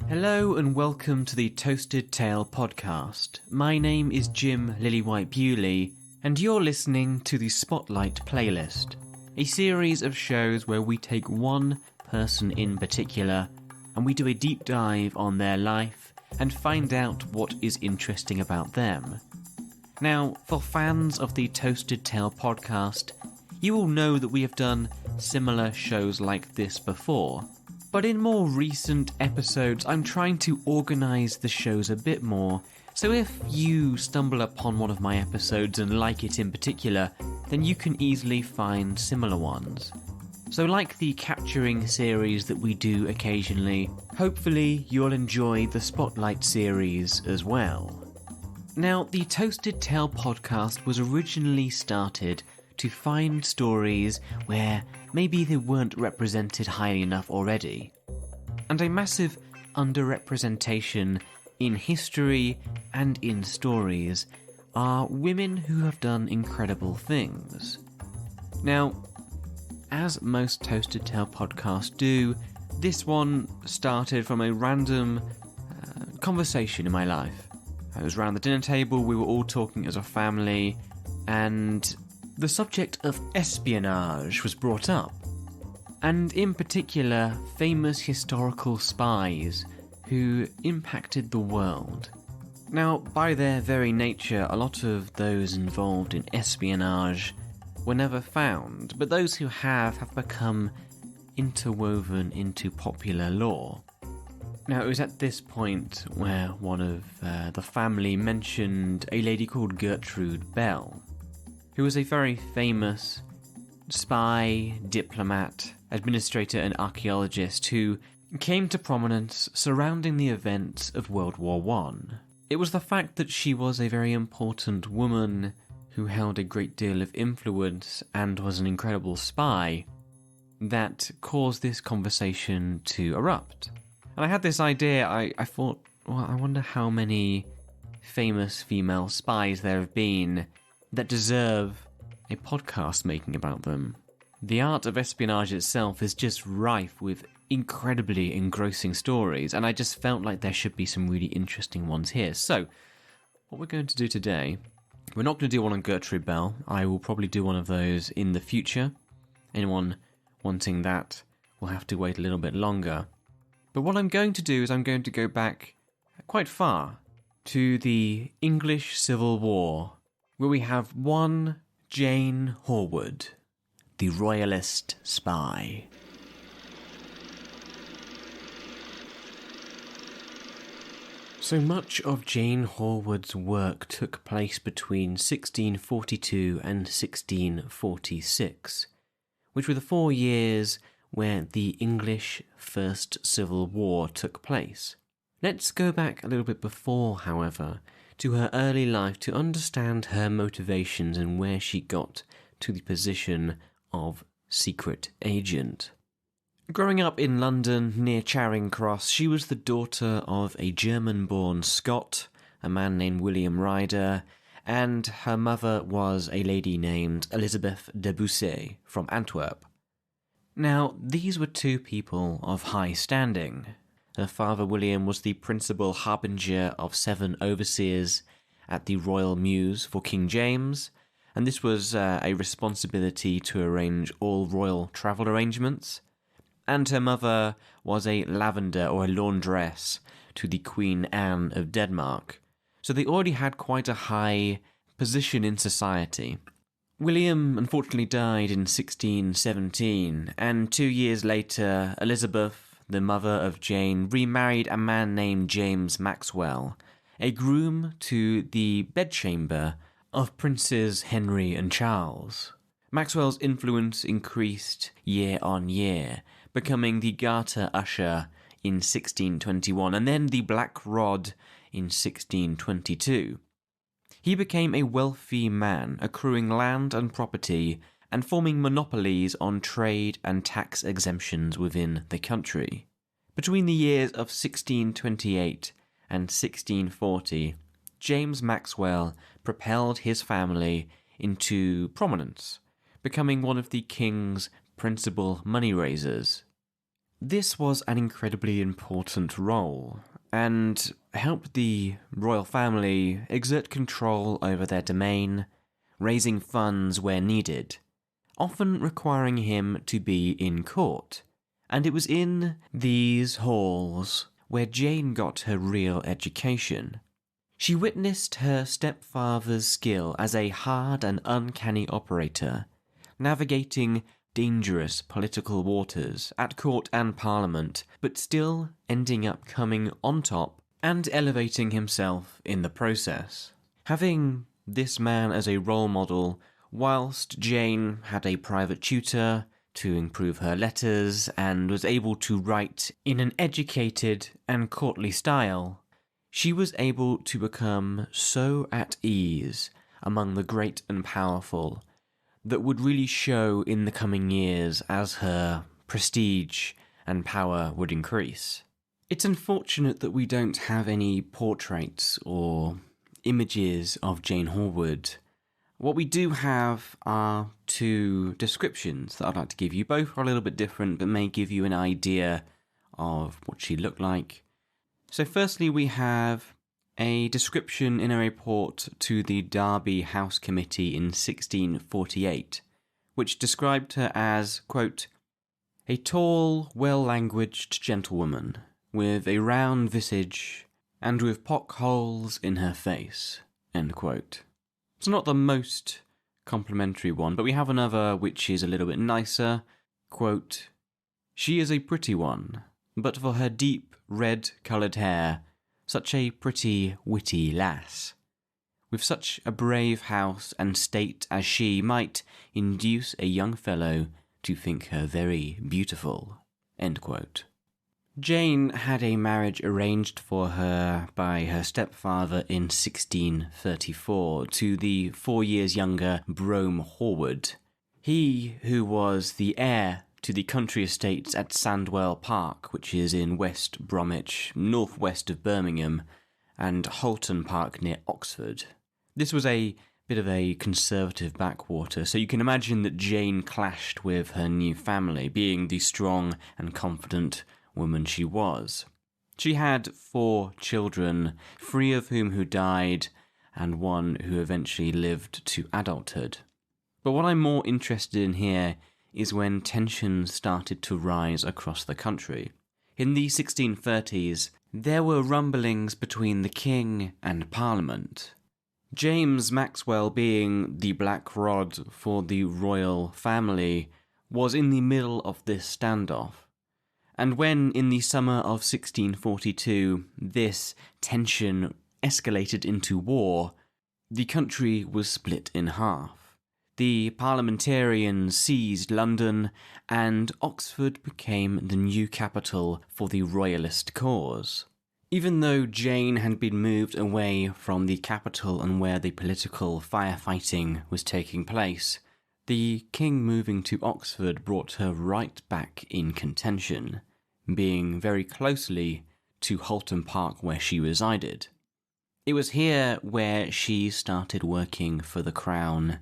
Hello and welcome to the Toasted Tale podcast. My name is Jim Lillywhite Bewley, and you're listening to the Spotlight playlist, a series of shows where we take one person in particular and we do a deep dive on their life and find out what is interesting about them. Now, for fans of the Toasted Tale podcast, you will know that we have done similar shows like this before. But in more recent episodes, I'm trying to organise the shows a bit more, so if you stumble upon one of my episodes and like it in particular, then you can easily find similar ones. So like the Capturing series that we do occasionally, hopefully you'll enjoy the Spotlight series as well. Now, the Toasted Tale podcast was originally started to find stories where maybe they weren't represented highly enough already. And a massive underrepresentation in history and in stories are women who have done incredible things. Now, as most Toasted Tale podcasts do, this one started from a random conversation in my life. I was around the dinner table, we were all talking as a family, and the subject of espionage was brought up, and in particular, famous historical spies who impacted the world. Now, by their very nature, a lot of those involved in espionage were never found, but those who have become interwoven into popular lore. Now, it was at this point where one of the family mentioned a lady called Gertrude Bell, who was a very famous spy, diplomat, administrator and archaeologist who came to prominence surrounding the events of World War I. It was the fact that she was a very important woman who held a great deal of influence and was an incredible spy that caused this conversation to erupt. And I had this idea, I thought, well, I wonder how many famous female spies there have been that deserve a podcast making about them. The art of espionage itself is just rife with incredibly engrossing stories, and I just felt like there should be some really interesting ones here. So, what we're going to do today, we're not going to do one on Gertrude Bell. I will probably do one of those in the future. Anyone wanting that will have to wait a little bit longer. But what I'm going to do is I'm going to go back quite far to the English Civil War, where we have one Jane Whorwood, the Royalist Spy. So much of Jane Whorwood's work took place between 1642 and 1646, which were the 4 years where the English First Civil War took place. Let's go back a little bit before, however, to her early life to understand her motivations and where she got to the position of secret agent. Growing up in London near Charing Cross, she was the daughter of a German-born Scot, a man named William Ryder, and her mother was a lady named Elizabeth de Busset from Antwerp. Now, these were two people of high standing. Her father, William, was the principal harbinger of 7 overseers at the Royal Mews for King James, and this was a responsibility to arrange all royal travel arrangements. And her mother was a lavender or a laundress to the Queen Anne of Denmark. So they already had quite a high position in society. William unfortunately died in 1617, and 2 years later, Elizabeth, the mother of Jane, remarried a man named James Maxwell, a groom to the bedchamber of Princes Henry and Charles. Maxwell's influence increased year on year, becoming the Garter Usher in 1621 and then the Black Rod in 1622. He became a wealthy man, accruing land and property and forming monopolies on trade and tax exemptions within the country. Between the years of 1628 and 1640, James Maxwell propelled his family into prominence, becoming one of the king's principal money raisers. This was an incredibly important role, and helped the royal family exert control over their domain, raising funds where needed, often requiring him to be in court. And it was in these halls where Jane got her real education. She witnessed her stepfather's skill as a hard and uncanny operator, navigating dangerous political waters at court and parliament, but still ending up coming on top and elevating himself in the process. Having this man as a role model, whilst Jane had a private tutor to improve her letters and was able to write in an educated and courtly style, she was able to become so at ease among the great and powerful that would really show in the coming years as her prestige and power would increase. It's unfortunate that we don't have any portraits or images of Jane Whorwood. What we do have are two descriptions that I'd like to give you. Both are a little bit different, but may give you an idea of what she looked like. So firstly, we have a description in a report to the Derby House Committee in 1648, which described her as, quote, a tall, well-languaged gentlewoman, with a round visage, and with pock-holes in her face, end quote. It's not the most complimentary one, but we have another which is a little bit nicer, quote, she is a pretty one, but for her deep, red-coloured hair, such a pretty, witty lass. With such a brave house and state as she might induce a young fellow to think her very beautiful. End quote. Jane had a marriage arranged for her by her stepfather in 1634 to the 4 years younger Brome Whorwood. He who was the heir to the country estates at Sandwell Park, which is in West Bromwich, northwest of Birmingham, and Holton Park near Oxford. This was a bit of a conservative backwater, so you can imagine that Jane clashed with her new family, being the strong and confident woman she was. She had 4 children, 3 of whom died, and 1 who eventually lived to adulthood. But what I'm more interested in here is when tensions started to rise across the country. In the 1630s, there were rumblings between the king and Parliament. James Maxwell, being the black rod for the royal family, was in the middle of this standoff. And when, in the summer of 1642, this tension escalated into war, the country was split in half. The parliamentarians seized London, and Oxford became the new capital for the Royalist cause. Even though Jane had been moved away from the capital and where the political firefighting was taking place, the king moving to Oxford brought her right back in contention, being very closely to Holton Park where she resided. It was here where she started working for the Crown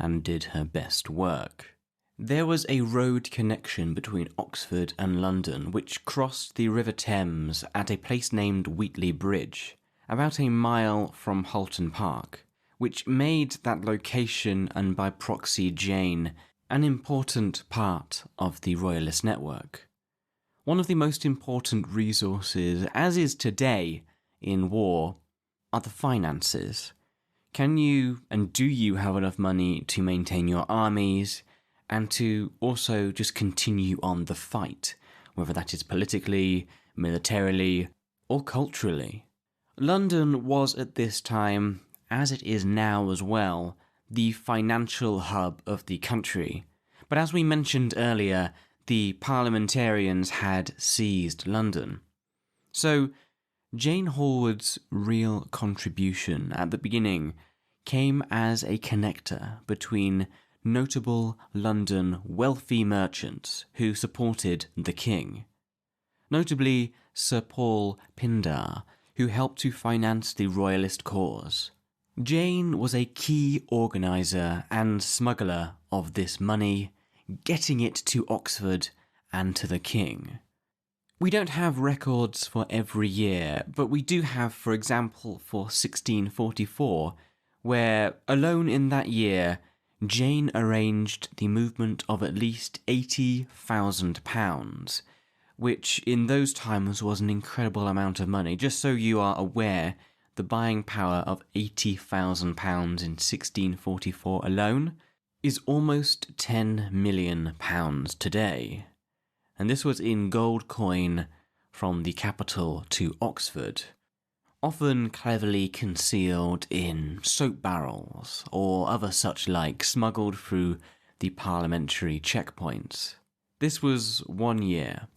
and did her best work. There was a road connection between Oxford and London which crossed the River Thames at a place named Wheatley Bridge, about a mile from Holton Park, which made that location and by proxy Jane an important part of the Royalist network. One of the most important resources, as is today in war, are the finances. Can you and do you have enough money to maintain your armies and to also just continue on the fight, whether that is politically, militarily, or culturally? London was at this time, as it is now as well, the financial hub of the country. But as we mentioned earlier, the parliamentarians had seized London. So Jane Whorwood's real contribution at the beginning came as a connector between notable London wealthy merchants who supported the king. Notably Sir Paul Pindar, who helped to finance the Royalist cause. Jane was a key organiser and smuggler of this money, getting it to Oxford and to the king. We don't have records for every year, but we do have, for example, for 1644, where, alone in that year, Jane arranged the movement of at least £80,000, which in those times was an incredible amount of money. Just so you are aware, the buying power of £80,000 in 1644 alone is almost £10 million today. And this was in gold coin from the capital to Oxford, often cleverly concealed in soap barrels or other such like smuggled through the parliamentary checkpoints. This was 1 year,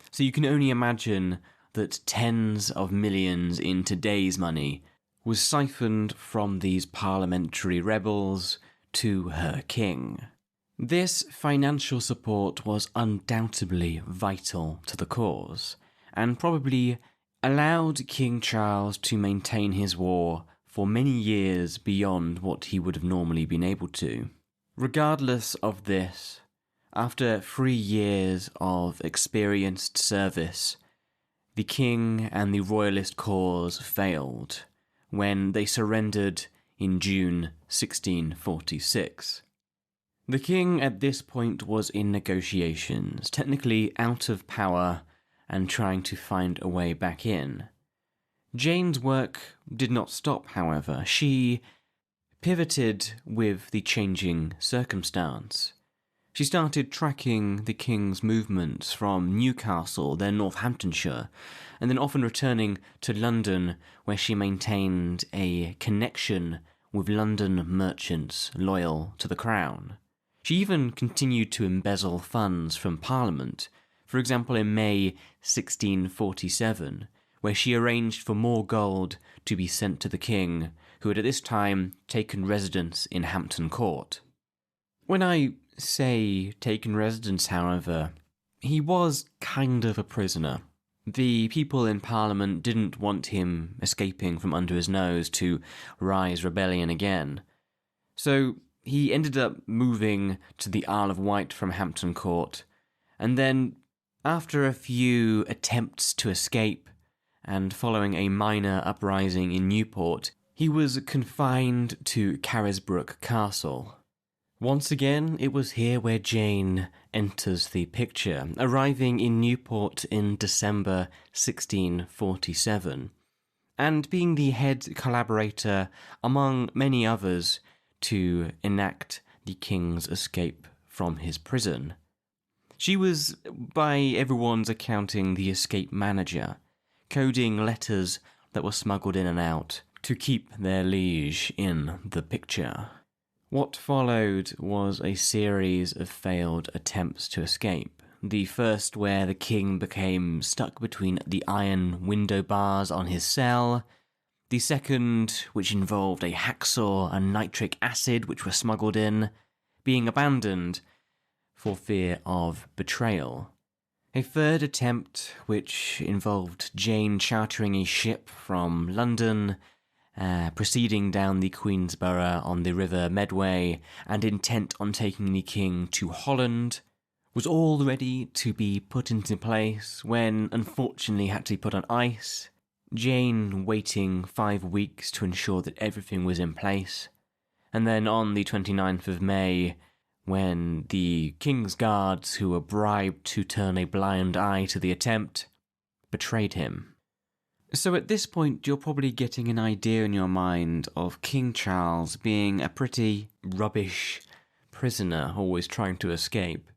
so you can only imagine that tens of millions in today's money was siphoned from these parliamentary rebels to her king. This financial support was undoubtedly vital to the cause, and probably allowed King Charles to maintain his war for many years beyond what he would have normally been able to. Regardless of this, after 3 years of experienced service, the king and the royalist cause failed when they surrendered in June 1646. The king at this point was in negotiations, technically out of power and trying to find a way back in. Jane's work did not stop, however. She pivoted with the changing circumstance. She started tracking the king's movements from Newcastle, then Northamptonshire, and then often returning to London, where she maintained a connection with London merchants loyal to the crown. She even continued to embezzle funds from Parliament, for example in May 1647, where she arranged for more gold to be sent to the king, who had at this time taken residence in Hampton Court. When I say taken residence, however, he was kind of a prisoner. The people in Parliament didn't want him escaping from under his nose to rise rebellion again. So he ended up moving to the Isle of Wight from Hampton Court, and then, after a few attempts to escape, and following a minor uprising in Newport, he was confined to Carisbrooke Castle. Once again, it was here where Jane enters the picture, arriving in Newport in December 1647, and being the head collaborator, among many others, to enact the king's escape from his prison. She was, by everyone's accounting, the escape manager, coding letters that were smuggled in and out to keep their liege in the picture. What followed was a series of failed attempts to escape. The first where the king became stuck between the iron window bars on his cell. The second, which involved a hacksaw and nitric acid which were smuggled in, being abandoned for fear of betrayal. A third attempt, which involved Jane chartering a ship from London, proceeding down the Queensborough on the River Medway, and intent on taking the king to Holland, was all ready to be put into place when unfortunately had to be put on ice, Jane waiting 5 weeks to ensure that everything was in place, and then on the 29th of May, when the king's guards, who were bribed to turn a blind eye to the attempt, betrayed him. So at this point, you're probably getting an idea in your mind of King Charles being a pretty rubbish prisoner, always trying to escape.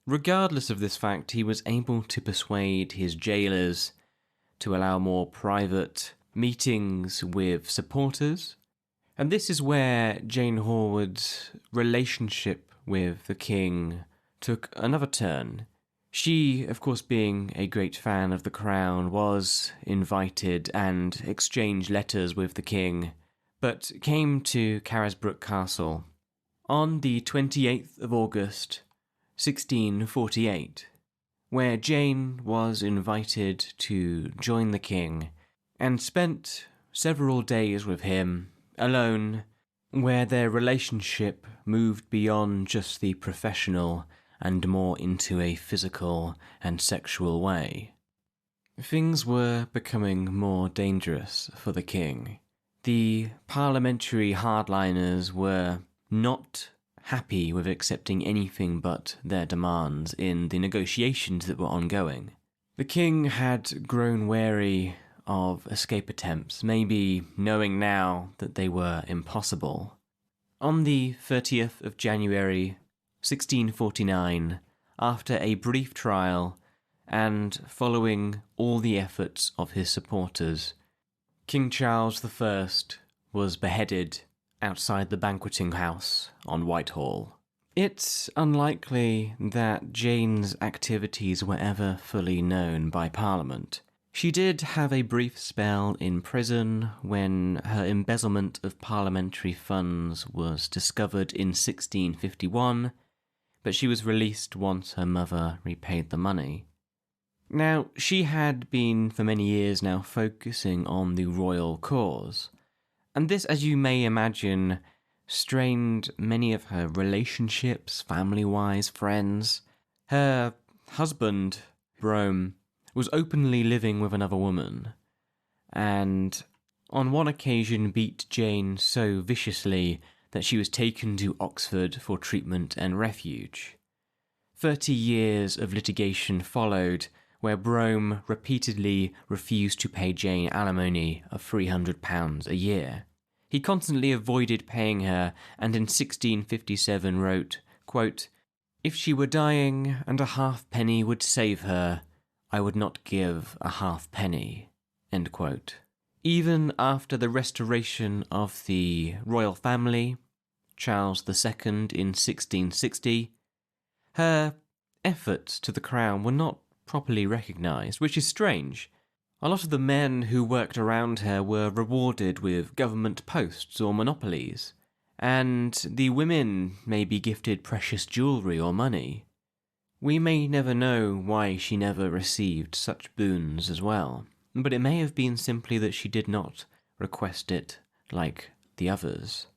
Regardless of this fact, he was able to persuade his jailers to allow more private meetings with supporters. And this is where Jane Whorwood's relationship with the king took another turn. She, of course, being a great fan of the crown, was invited and exchanged letters with the king, but came to Carisbrooke Castle on the 28th of August, 1648, where Jane was invited to join the king and spent several days with him, alone, where their relationship moved beyond just the professional and more into a physical and sexual way. Things were becoming more dangerous for the king. The parliamentary hardliners were not happy with accepting anything but their demands in the negotiations that were ongoing. The king had grown wary of escape attempts, maybe knowing now that they were impossible. On the 30th of January, 1649, after a brief trial and following all the efforts of his supporters, King Charles I was beheaded outside the banqueting house on Whitehall. It's unlikely that Jane's activities were ever fully known by Parliament. She did have a brief spell in prison when her embezzlement of parliamentary funds was discovered in 1651, but she was released once her mother repaid the money. Now, she had been for many years now focusing on the royal cause, and this, as you may imagine, strained many of her relationships, family-wise, friends. Her husband, Brome, was openly living with another woman, and on one occasion beat Jane so viciously that she was taken to Oxford for treatment and refuge. 30 years of litigation followed, where Brome repeatedly refused to pay Jane alimony of £300 a year. He constantly avoided paying her, and in 1657 wrote, quote, "If she were dying and a halfpenny would save her, I would not give a halfpenny." End quote. Even after the restoration of the royal family, Charles II in 1660, her efforts to the crown were not properly recognised, which is strange. A lot of the men who worked around her were rewarded with government posts or monopolies, and the women may be gifted precious jewellery or money. We may never know why she never received such boons as well, but it may have been simply that she did not request it like the others.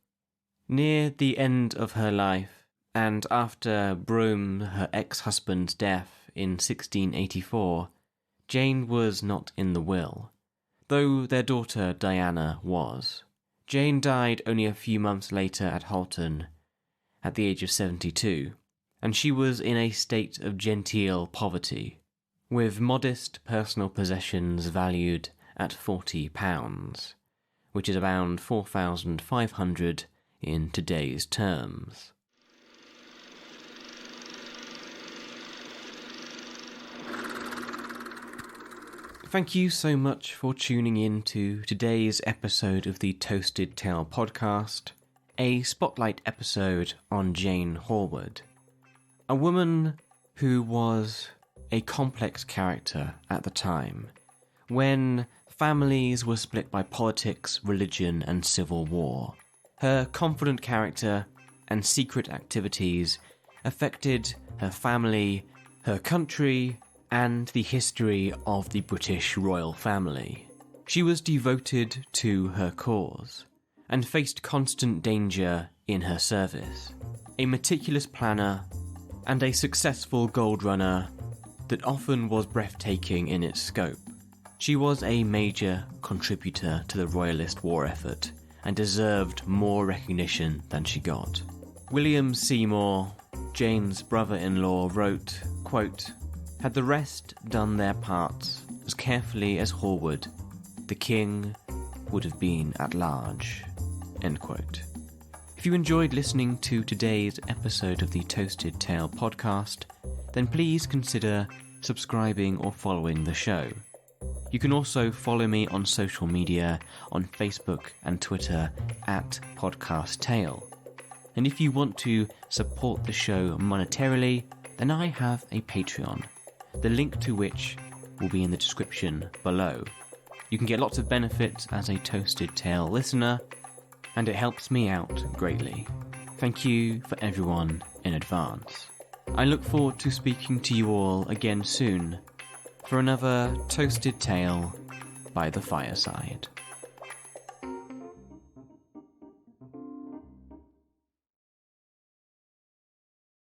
Near the end of her life, and after Brome, her ex-husband's death in 1684, Jane was not in the will, though their daughter Diana was. Jane died only a few months later at Halton, at the age of 72, and she was in a state of genteel poverty, with modest personal possessions valued at £40, which is around 4,500 in today's terms. Thank you so much for tuning in to today's episode of the Toasted Tale podcast, a spotlight episode on Jane Whorwood, a woman who was a complex character at the time, when families were split by politics, religion, and civil war. Her confident character and secret activities affected her family, her country, and the history of the British royal family. She was devoted to her cause, and faced constant danger in her service. A meticulous planner, and a successful gold runner that often was breathtaking in its scope. She was a major contributor to the Royalist war effort, and deserved more recognition than she got. William Seymour, Jane's brother-in-law, wrote, quote, "Had the rest done their parts as carefully as Whorwood, the king would have been at large." End quote. If you enjoyed listening to today's episode of the Toasted Tale podcast, then please consider subscribing or following the show. You can also follow me on social media on Facebook and Twitter at Podcast Tale. And if you want to support the show monetarily, then I have a Patreon, the link to which will be in the description below. You can get lots of benefits as a Toasted Tale listener, and it helps me out greatly. Thank you for everyone in advance. I look forward to speaking to you all again soon for another Toasted Tale by the fireside.